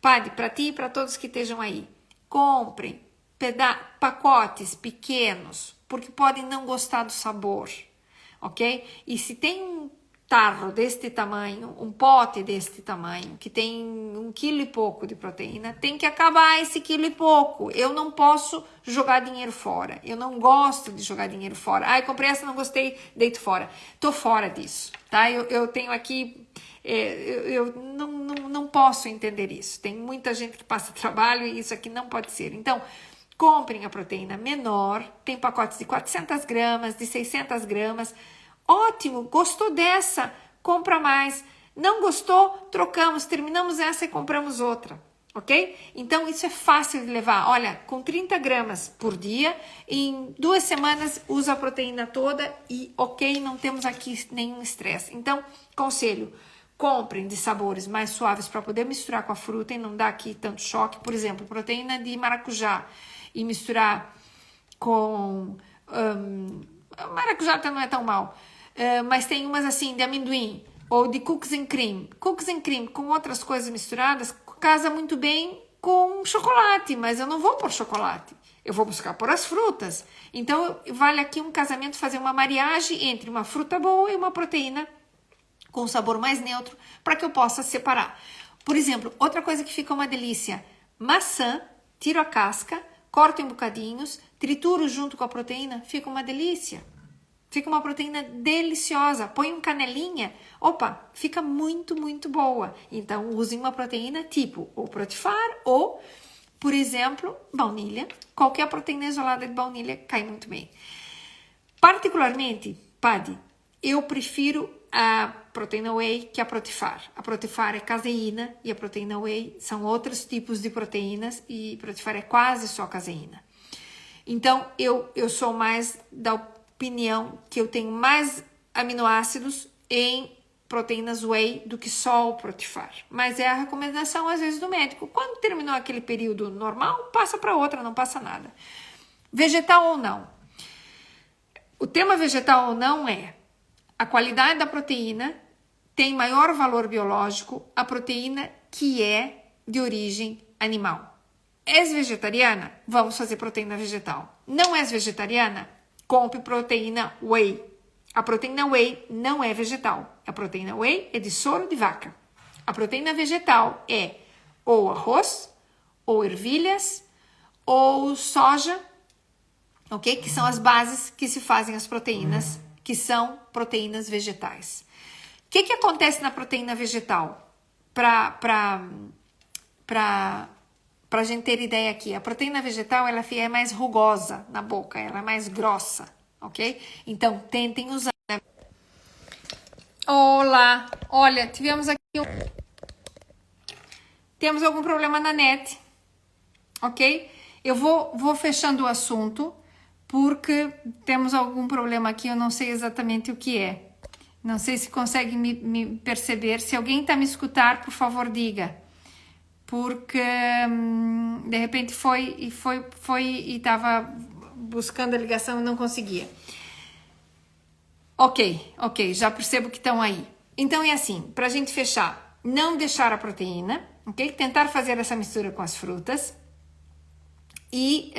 Padre, para ti e para todos que estejam aí. Comprem pacotes pequenos, porque podem não gostar do sabor. Ok? E se tem tarro deste tamanho, um pote deste tamanho, que tem 1,5 kg de proteína, tem que acabar esse 1,5 kg. Eu não posso jogar dinheiro fora. Eu não gosto de jogar dinheiro fora. Ai, comprei essa, não gostei, deito fora. Tô fora disso, tá? Eu tenho aqui... eu não posso entender isso. Tem muita gente que passa trabalho e isso aqui não pode ser. Então, comprem a proteína menor. Tem pacotes de 400 gramas, de 600 gramas. Ótimo, gostou dessa, compra mais. Não gostou, trocamos, terminamos essa e compramos outra, ok? Então, isso é fácil de levar. Olha, com 30 gramas por dia, em 2 semanas usa a proteína toda e ok, não temos aqui nenhum estresse. Então, conselho, comprem de sabores mais suaves para poder misturar com a fruta e não dar aqui tanto choque. Por exemplo, proteína de maracujá e misturar com... maracujá até não é tão mal. Mas tem umas assim de amendoim ou de cookies and cream. Cookies and cream com outras coisas misturadas casa muito bem com chocolate, mas eu não vou pôr chocolate. Eu vou buscar por as frutas. Então, vale aqui um casamento fazer uma mariagem entre uma fruta boa e uma proteína com um sabor mais neutro para que eu possa separar. Por exemplo, outra coisa que fica uma delícia. Maçã, tiro a casca, corto em bocadinhos, trituro junto com a proteína, fica uma delícia. Fica uma proteína deliciosa. Põe um canelinha. Opa, fica muito, muito boa. Então, usem uma proteína tipo ou Protifar ou, por exemplo, baunilha. Qualquer proteína isolada de baunilha cai muito bem. Particularmente, Paddy, eu prefiro a proteína whey que a Protifar. A Protifar é caseína e a proteína whey são outros tipos de proteínas e Protifar é quase só caseína. Então, eu sou mais da opinião que eu tenho mais aminoácidos em proteínas whey do que só o Protifar. Mas é a recomendação, às vezes, do médico. Quando terminou aquele período normal, passa para outra, não passa nada. Vegetal ou não? O tema vegetal ou não é a qualidade da proteína tem maior valor biológico a proteína que é de origem animal. És vegetariana? Vamos fazer proteína vegetal. Não és vegetariana? Compre proteína whey. A proteína whey não é vegetal. A proteína whey é de soro de vaca. A proteína vegetal é ou arroz, ou ervilhas, ou soja, ok? Que são as bases que se fazem as proteínas, que são proteínas vegetais. O que acontece na proteína vegetal? Para a gente ter ideia aqui, a proteína vegetal ela é mais rugosa na boca, ela é mais grossa, ok? Então, tentem usar. Olá, olha, tivemos aqui temos algum problema na net, ok? Eu vou fechando o assunto, porque temos algum problema aqui, eu não sei exatamente o que é. Não sei se consegue me perceber. Se alguém está me escutar, por favor, diga. Porque de repente foi e estava buscando a ligação e não conseguia. Ok, já percebo que estão aí. Então é assim, para a gente fechar, não deixar a proteína, ok? Tentar fazer essa mistura com as frutas e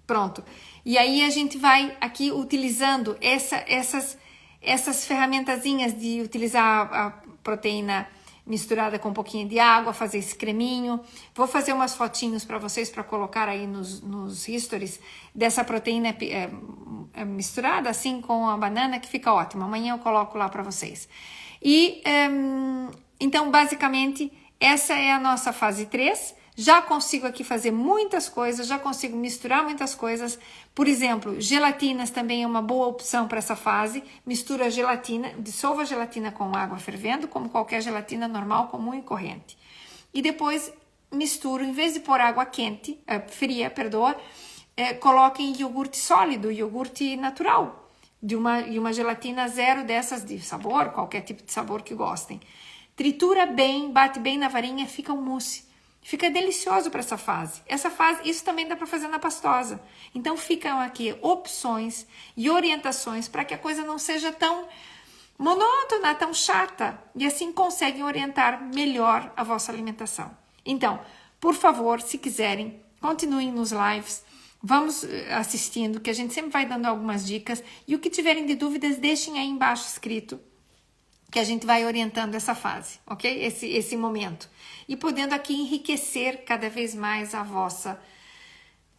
pronto. E aí a gente vai aqui utilizando essas ferramentazinhas de utilizar a proteína misturada com um pouquinho de água, fazer esse creminho. Vou fazer umas fotinhos para vocês para colocar aí nos stories dessa proteína misturada assim com a banana, que fica ótimo. Amanhã eu coloco lá para vocês. E então, basicamente, essa é a nossa fase 3. Já consigo aqui fazer muitas coisas, já consigo misturar muitas coisas. Por exemplo, gelatinas também é uma boa opção para essa fase. Mistura gelatina, dissolva a gelatina com água fervendo, como qualquer gelatina normal, comum e corrente. E depois misturo, em vez de pôr água quente, fria, coloquem iogurte sólido, iogurte natural, de uma gelatina zero dessas de sabor, qualquer tipo de sabor que gostem. Tritura bem, bate bem na varinha, fica um mousse. Fica delicioso para essa fase. Isso também dá para fazer na pastosa. Então ficam aqui opções e orientações para que a coisa não seja tão monótona, tão chata. E assim conseguem orientar melhor a vossa alimentação. Então, por favor, se quiserem, continuem nos lives. Vamos assistindo, que a gente sempre vai dando algumas dicas. E o que tiverem de dúvidas, deixem aí embaixo escrito, que a gente vai orientando essa fase, ok? Esse momento. E podendo aqui enriquecer cada vez mais a vossa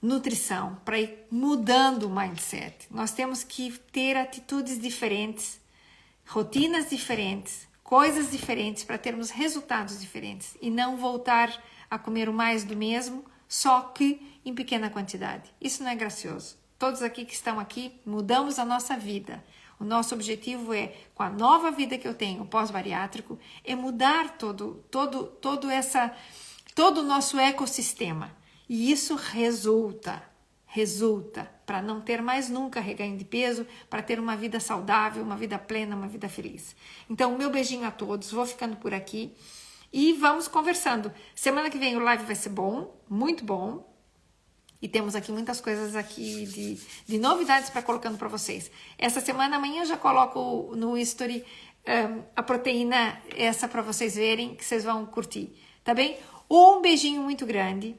nutrição, para ir mudando o mindset. Nós temos que ter atitudes diferentes, rotinas diferentes, coisas diferentes para termos resultados diferentes e não voltar a comer o mais do mesmo, só que em pequena quantidade. Isso não é gracioso. Todos aqui que estão aqui, mudamos a nossa vida. O nosso objetivo é, com a nova vida que eu tenho pós-bariátrico, é mudar todo o nosso ecossistema. E isso resulta para não ter mais nunca reganho de peso, para ter uma vida saudável, uma vida plena, uma vida feliz. Então, meu beijinho a todos, vou ficando por aqui e vamos conversando. Semana que vem o live vai ser bom, muito bom. E temos aqui muitas coisas aqui de novidades para colocando para vocês. Essa semana, amanhã, eu já coloco no history a proteína essa para vocês verem, que vocês vão curtir, tá bem? Um beijinho muito grande.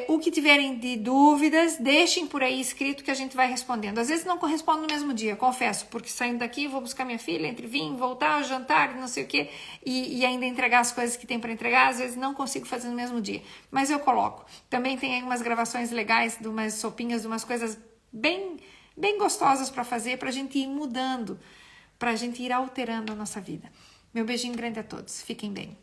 O que tiverem de dúvidas, deixem por aí escrito que a gente vai respondendo. Às vezes não corresponde no mesmo dia, confesso, porque saindo daqui vou buscar minha filha, entre vir, voltar, jantar, não sei o quê, e ainda entregar as coisas que tem para entregar, às vezes não consigo fazer no mesmo dia, mas eu coloco. Também tem aí umas gravações legais de umas sopinhas, de umas coisas bem gostosas para fazer, para a gente ir mudando, para a gente ir alterando a nossa vida. Meu beijinho grande a todos, fiquem bem.